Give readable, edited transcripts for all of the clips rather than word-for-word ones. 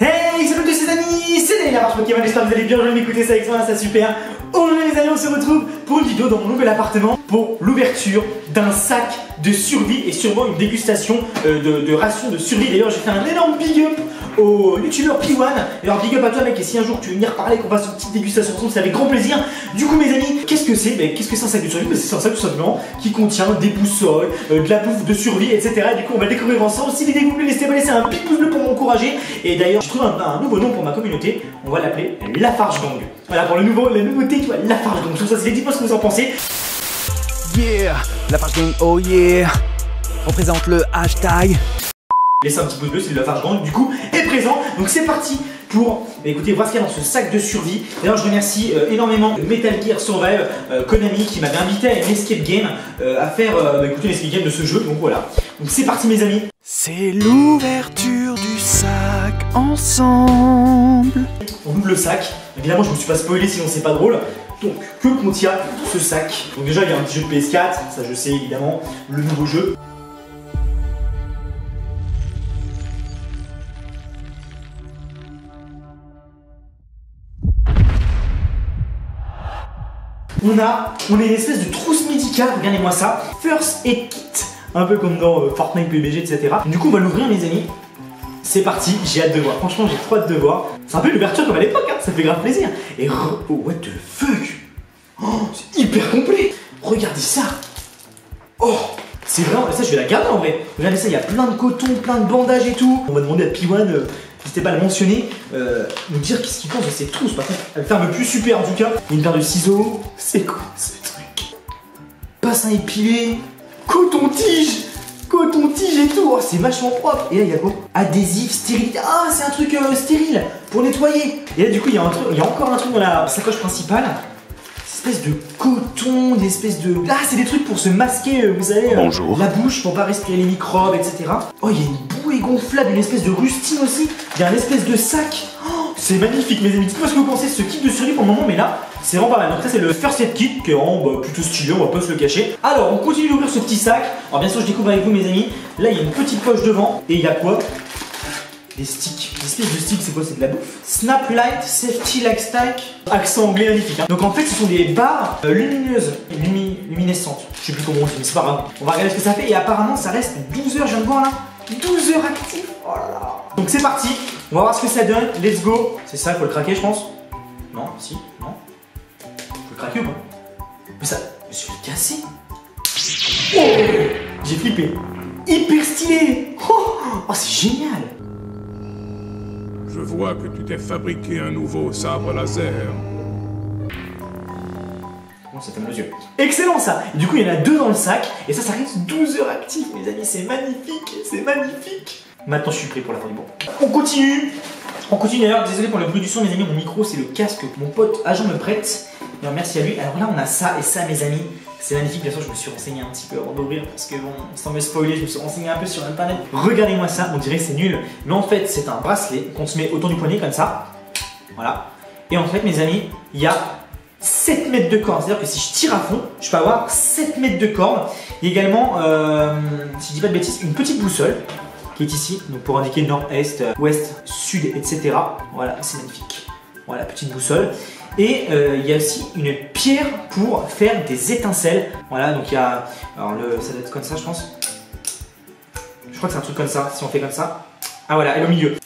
Hey, salut tous les amis, c'est Daniel Arche Pokémon, j'espère que vous allez bien, je vais m'écouter ça avec moi, ça super. Aujourd'hui les amis, on se retrouve pour une vidéo dans mon nouvel appartement pour l'ouverture d'un sac de survie et sûrement une dégustation de rations de survie. D'ailleurs, j'ai fait un énorme big up au youtubeur P1. Alors big up à toi mec, et si un jour tu veux venir parler, qu'on fasse une petite dégustation ensemble, c'est avec grand plaisir. Du coup mes amis, qu'est-ce que c'est? Qu'est-ce que c'est un sac de survie? C'est un sac tout simplement qui contient des boussoles, de la bouffe de survie, etc. Et du coup on va le découvrir ensemble. Si l'idée vous plaît, n'hésitez pas à laisser un petit pouce bleu pour m'encourager. Et d'ailleurs je trouve un nouveau nom pour ma communauté, on va l'appeler Lafarge Gang. Voilà pour la nouveauté, tu vois, Lafarge Gang. Je trouve ça, c'est dites-moi ce que vous en pensez. Yeah, Lafarge Gang, oh yeah. On présente le hashtag. Laissez un petit pouce bleu si le Lafarge Gang du coup est présent. Donc c'est parti pour écoutez, voir ce qu'il y a dans ce sac de survie. D'ailleurs je remercie énormément Metal Gear Survive, Konami qui m'avait invité à une escape game, à faire écoutez, l'escape game de ce jeu. Donc voilà, donc c'est parti mes amis. C'est l'ouverture du sac ensemble. On ouvre le sac. Évidemment je me suis pas spoilé sinon c'est pas drôle. Donc que contient ce sac? Donc déjà il y a un petit jeu de PS4, ça je sais évidemment, le nouveau jeu. On a une espèce de trousse médicale, regardez-moi ça, First Aid Kit, un peu comme dans Fortnite, PUBG, etc. Du coup on va l'ouvrir les amis, c'est parti, j'ai hâte de voir, franchement j'ai trop hâte de voir. C'est un peu l'ouverture comme à l'époque, hein. Ça fait grave plaisir. Et oh what the fuck, oh, c'est hyper complet, regardez ça. Oh, c'est vraiment, ça je vais la garder en vrai. Regardez ça, il y a plein de coton, plein de bandages et tout. On va demander à P1, n'hésitez pas à le mentionner, nous dire qu'est-ce qu'il pense de cette trousse. Par contre, elle ferme plus super en tout cas. Une paire de ciseaux, c'est quoi ce truc? Bassin épilé, coton-tige et tout. Oh, c'est vachement propre. Et là, il y a quoi? Adhésif, stérilité. Ah, c'est un truc stérile pour nettoyer. Et là, du coup, il y a encore un truc dans la sacoche principale. Espèce de coton, des espèces de... Ah, c'est des trucs pour se masquer, vous savez, la bouche, pour pas respirer les microbes, etc. Oh, il y a une bouée gonflable, une espèce de rustine aussi. Il y a un espèce de sac. Oh, c'est magnifique, mes amis. Dites-moi ce que vous pensez de ce kit de survie pour le moment, mais là, c'est vraiment pas mal. Donc ça, c'est le First Aid Kit, qui est vraiment plutôt stylé, on va pas se le cacher. Alors, on continue d'ouvrir ce petit sac. Alors, bien sûr, je découvre avec vous, mes amis. Là, il y a une petite poche devant. Et il y a quoi? Des sticks, des espèces de sticks, c'est quoi? C'est de la bouffe. Snap Light Safety Like Stack, accent anglais magnifique. Hein. Donc en fait, ce sont des barres lumineuses, luminescentes. Je sais plus comment on dit, mais c'est pas grave. On va regarder ce que ça fait et apparemment, ça reste 12 heures. Je viens de voir là, 12 heures actif. Oh là là. Donc c'est parti. On va voir ce que ça donne. Let's go. C'est ça, faut le craquer, je pense. Non, si, non. Faut le craquer ou pas? Mais ça, je vais le casser. Oh, j'ai flippé. Hyper stylé. Oh, c'est génial. Je vois que tu t'es fabriqué un nouveau sabre laser. Bon, ça fait mes yeux. Excellent ça. Et du coup, il y en a 2 dans le sac. Et ça reste 12 heures actif, mes amis. C'est magnifique. C'est magnifique. Maintenant, je suis prêt pour la fin du bon. On continue. On continue d'ailleurs. Désolé pour le bruit du son, mes amis. Mon micro, c'est le casque que mon pote agent me prête. Alors, merci à lui. Alors là, on a ça et ça, mes amis. C'est magnifique, bien sûr, je me suis renseigné un petit peu avant d'ouvrir parce que bon, sans me spoiler, je me suis renseigné un peu sur internet. Regardez-moi ça, on dirait que c'est nul, mais en fait c'est un bracelet qu'on se met autour du poignet comme ça. Voilà. Et en fait mes amis, il y a 7 mètres de corde, c'est-à-dire que si je tire à fond, je peux avoir 7 mètres de corde. Il y a également, si je dis pas de bêtises, une petite boussole qui est ici, donc pour indiquer nord, est, ouest, sud, etc. Voilà, c'est magnifique. Voilà, petite boussole. Et il y a aussi une pierre pour faire des étincelles. Voilà, donc il y a... Alors ça doit être comme ça, je pense. Je crois que c'est un truc comme ça, si on fait comme ça. Ah voilà, elle est au milieu.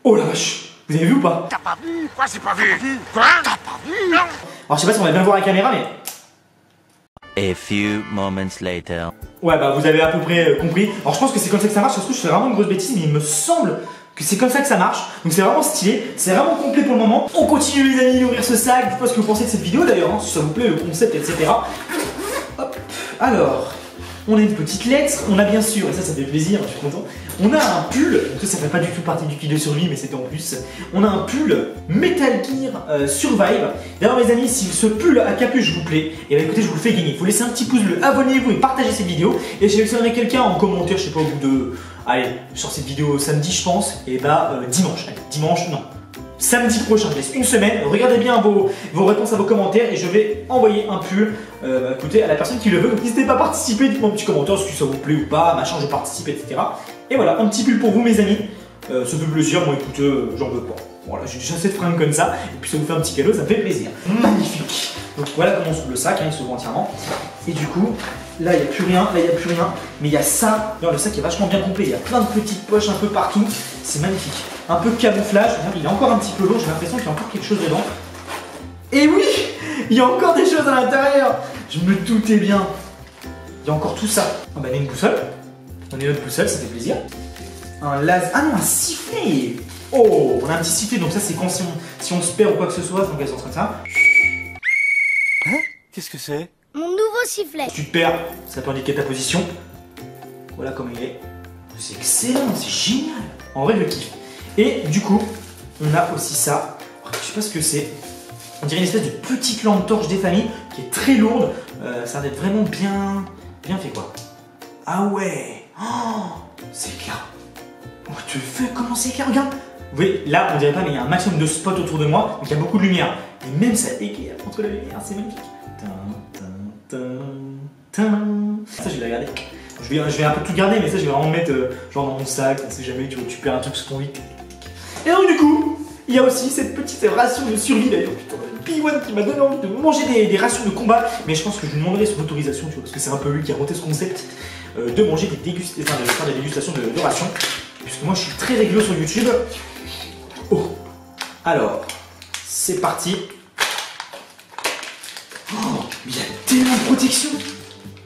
Oh la vache. Vous avez vu ou pas? T'as pas vu? Quoi, c'est pas vu? Quoi? T'as pas vu? Non. Alors je sais pas si on va bien voir la caméra, mais... A few moments later. Ouais, bah vous avez à peu près compris. Alors je pense que c'est comme ça que ça marche. Ça se trouve, je fais vraiment une grosse bêtise, mais il me semble que c'est comme ça que ça marche. Donc c'est vraiment stylé, c'est vraiment complet pour le moment. On continue les amis d'ouvrir ce sac. Dites-moi ce que vous pensez de cette vidéo d'ailleurs, hein, si ça vous plaît, le concept, etc. Hop. Alors, on a une petite lettre. On a bien sûr, et ça fait plaisir, je suis content. On a un pull, donc ça fait pas du tout partie du kit de survie, mais c'était en plus. On a un pull Metal Gear Survive. D'ailleurs mes amis, si ce pull à capuche vous plaît, et bah écoutez, je vous le fais gagner. Il faut laisser un petit pouce bleu, abonnez-vous et partagez cette vidéo. Et je sélectionnerai quelqu'un en commentaire, je sais pas, au bout de... Allez, sur cette vidéo samedi je pense, et bah dimanche. Allez, dimanche, non. Samedi prochain, je laisse une semaine. Regardez bien vos réponses à vos commentaires et je vais envoyer un pull écoutez, à la personne qui le veut. Donc n'hésitez pas à participer, dites-moi un petit commentaire si ça vous plaît ou pas, machin, je participe, etc. Et voilà, un petit pull pour vous mes amis. Ça fait plaisir, moi écoute, j'en veux pas. Voilà, j'ai déjà cette fringue comme ça, et puis ça vous fait un petit cadeau, ça me fait plaisir. Magnifique. Donc voilà comment on s'ouvre le sac, hein, il s'ouvre entièrement. Et du coup, là il n'y a plus rien, là il n'y a plus rien. Mais il y a ça, regarde, le sac est vachement bien complet, il y a plein de petites poches un peu partout. C'est magnifique. Un peu camouflage, regarde, il est encore un petit peu lourd, j'ai l'impression qu'il y a encore quelque chose dedans. Et oui, il y a encore des choses à l'intérieur. Je me doutais bien. Il y a encore tout ça. Ah bah, on a une boussole. On a une autre boussole, ça fait plaisir. Un laser. Ah non, un sifflet. Oh, on a un petit sifflet, donc ça c'est quand si on se perd ou quoi que ce soit, donc elles sont comme ça. Hein? Qu'est-ce que c'est? Mon nouveau sifflet. Tu te perds, ça peut indiquer ta position. Voilà comment il est. C'est excellent, c'est génial. En vrai, je kiffe. Et du coup, on a aussi ça. Je sais pas ce que c'est. On dirait une espèce de petite lampe torche des familles qui est très lourde. Ça a l'air d'être vraiment bien fait quoi. Ah ouais, oh, c'est clair. Oh, tu fais comment c'est clair, regarde. Vous voyez, là on dirait pas mais il y a un maximum de spots autour de moi, donc il y a beaucoup de lumière. Et même ça éclaire contre la lumière, c'est magnifique. Ça je vais la garder. Je vais un peu tout garder, mais ça je vais vraiment mettre genre dans mon sac, on sait jamais, tu perds un truc sur ton lit. Et donc du coup, il y a aussi cette petite ration de survie d'ailleurs, putain, P1 qui m'a donné envie de manger des rations de combat, mais je pense que je lui demanderai son autorisation, tu vois, parce que c'est un peu lui qui a monté ce concept de manger de faire des dégustations de rations, puisque moi je suis très réglo sur YouTube. Oh, alors, c'est parti. Oh, mais il y a tellement de protection.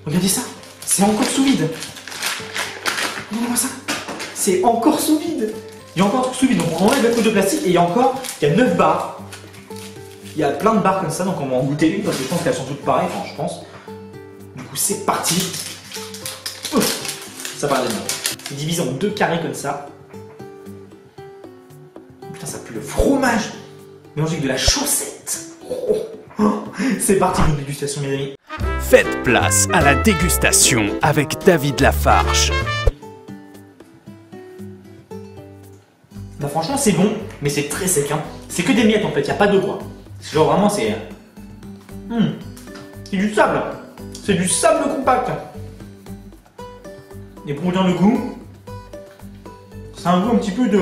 Regardez ça, c'est encore sous vide. Regardez-moi ça, c'est encore sous vide. Il y a encore un truc sous vide, donc on enlève la couche de plastique et il y a 9 barres. Il y a plein de barres comme ça, donc on va en goûter une parce que je pense qu'elles sont toutes pareilles, enfin je pense. Du coup c'est parti. Ouf, ça paraît bien. C'est divisé en 2 carrés comme ça. Putain ça pue le fromage mélangé avec de la chaussette. C'est parti pour une dégustation mes amis. Faites place à la dégustation avec David Lafarge. Bah franchement c'est bon, mais c'est très sec hein. C'est que des miettes en fait, y a pas d'eau quoi. Genre vraiment c'est... C'est du sable. C'est du sable compact. Et pour vous dire le goût, c'est un goût un petit peu de...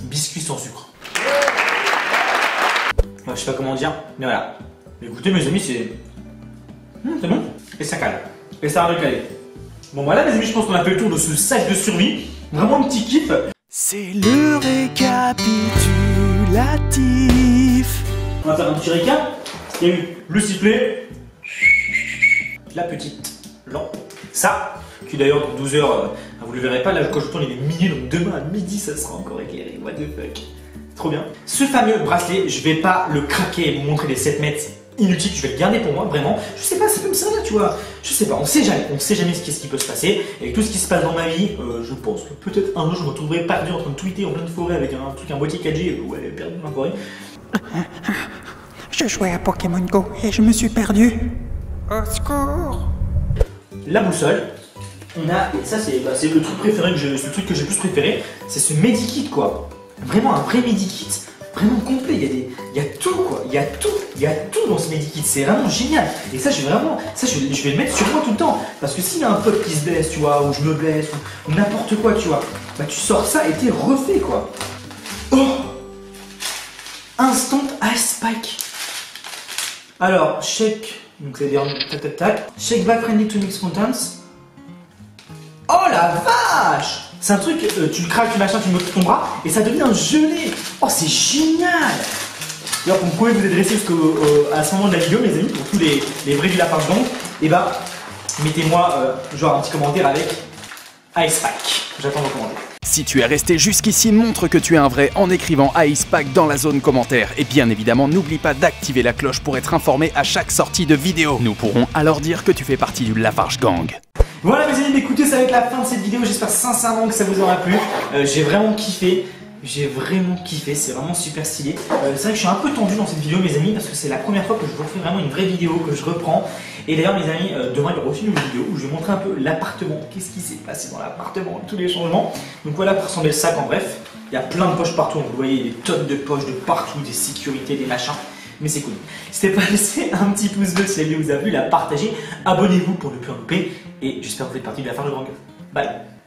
biscuit sans sucre. Ouais, je sais pas comment dire, mais voilà. Mais écoutez mes amis, c'est... c'est bon. Et ça cale. Et ça a recalé. Bon voilà mes amis, je pense qu'on a fait le tour de ce sac de survie. Vraiment un petit kiff. C'est le récapitulatif. On va faire un petit récap. Il y a eu le sifflet, la petite lampe, ça, qui d'ailleurs pour 12 h, vous le verrez pas, là quand je tourne il est minuit, donc demain à midi ça sera encore éclairé, what the fuck. Trop bien. Ce fameux bracelet, je vais pas le craquer et vous montrer les 7 mètres. Inutile, je vais le garder pour moi, vraiment. Je sais pas, ça peut me servir, tu vois. Je sais pas, on sait jamais ce qui peut se passer. Et avec tout ce qui se passe dans ma vie, je pense que peut-être un jour je me retrouverai perdu en train de tweeter en pleine forêt avec un boîtier 4G, ouais, perdu dans la forêt. Je jouais à Pokémon Go et je me suis perdu. Au secours. La boussole. On a, et ça c'est le truc préféré c'est le truc que j'ai le plus préféré, c'est ce medikit quoi. Vraiment un vrai medikit. Vraiment complet, il y a tout quoi, il y a tout dans ce medikit, c'est vraiment génial. Et ça je vais le mettre sur moi tout le temps. Parce que s'il y a un pote qui se blesse, tu vois, ou je me blesse, ou n'importe quoi, tu vois, bah tu sors ça et t'es refait quoi. Oh, Instant Ice Spike. Alors, shake, donc c'est dire tac tac tac, shake back friendly to mix contents. Oh la vache! C'est un truc, tu le craques, tu machin, tu mets ton bras et ça devient un gelé. Oh c'est génial. D'ailleurs vous pouvez vous adresser à ce moment de la vidéo mes amis, pour tous les vrais du Lafarge Gang. Et bah mettez-moi genre un petit commentaire avec Ice Pack. J'attends vos commentaires. Si tu es resté jusqu'ici, montre que tu es un vrai en écrivant Ice Pack dans la zone commentaire. Et bien évidemment, n'oublie pas d'activer la cloche pour être informé à chaque sortie de vidéo. Nous pourrons alors dire que tu fais partie du Lafarge Gang. Voilà mes amis, écoutez, ça va être la fin de cette vidéo, j'espère sincèrement que ça vous aura plu. J'ai vraiment kiffé, c'est vraiment super stylé. C'est vrai que je suis un peu tendu dans cette vidéo mes amis, parce que c'est la première fois que je vous refais vraiment une vraie vidéo, que je reprends. Et d'ailleurs mes amis, demain il y aura aussi une nouvelle vidéo où je vais montrer un peu l'appartement, qu'est-ce qui s'est passé dans l'appartement, tous les changements. Donc voilà pour ressembler le sac en bref, il y a plein de poches partout, donc vous voyez des tonnes de poches de partout, des sécurités, des machins. mais c'est cool. N'hésitez pas à laisser un petit pouce bleu si la vidéo vous a plu, la partager, abonnez-vous pour ne plus en louper, et j'espère que vous faites partie de la Lafarge Gang. Bye.